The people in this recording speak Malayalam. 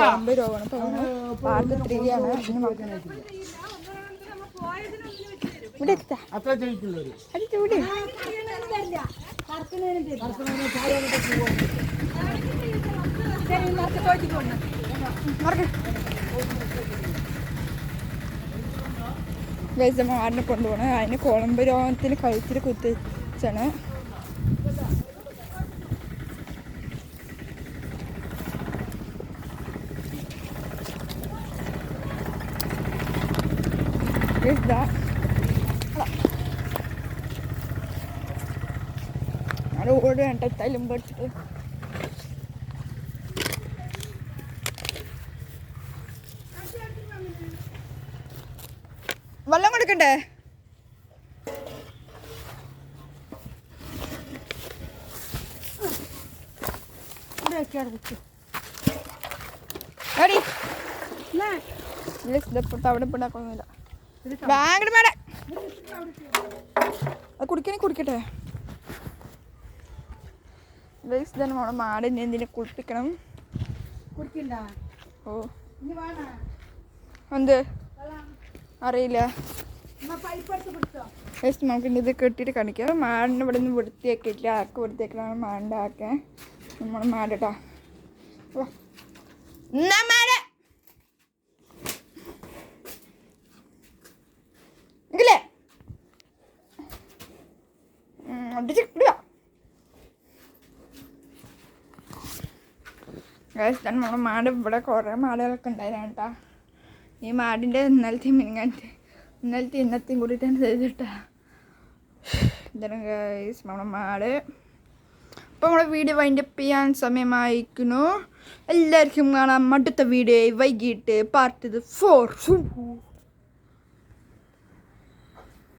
കുളമ്പ് രോഗമാണ് പാർട്ട് 3 ആണ്. ഇവിടെ ആടിനെ കൊണ്ടുപോകണം. അതിന് കുളമ്പ് രോഗത്തിന് കഴുത്തിൽ കുത്തിച്ചാണ്. അവിടെ ഓടുകണ്ട തലും പഠിച്ചിട്ട് വെള്ളം കൊടുക്കണ്ടേ? അവിടെ പിണ്ടാക്കൊന്നുമില്ല. ബാങ്ക് മേടെ അത് കുടിക്കട്ടെ. നമ്മുടെ മാടിനെ എന്തിനെ കുളിപ്പിക്കണം. ഓ എന്ത് അറിയില്ല. നമുക്ക് ഇത് കെട്ടിയിട്ട് കാണിക്കാം. മാടിനെ ഇവിടെ നിന്ന് വൃത്തിയാക്കിയിട്ടില്ല. ആക്ക് വൃത്തിയാക്കലാണ് മാടിൻ്റെ ആക്കെ. നമ്മുടെ മാടട്ടാ മാട് ഇല്ലേ അടിച്ച് കിട്ടുക. നമ്മുടെ മാട് ഇവിടെ കുറേ മാടുകളൊക്കെ ഉണ്ടായിരുന്നു കേട്ടാ. ഈ മാടിൻ്റെ ഇന്നലത്തെയും ഇന്നത്തെയും കൂടിയിട്ടാണ് ചെയ്തിട്ടാ. ഇതാണ് ഗൈസ് നമ്മുടെ മാട്. അപ്പോൾ നമ്മുടെ വീഡിയോ വൈൻഡപ്പ് ചെയ്യാൻ സമയമായിരിക്കുന്നു. എല്ലാവർക്കും കാണാം അടുത്ത വീഡിയോ വൈകിട്ട് പാർട്ട് 4.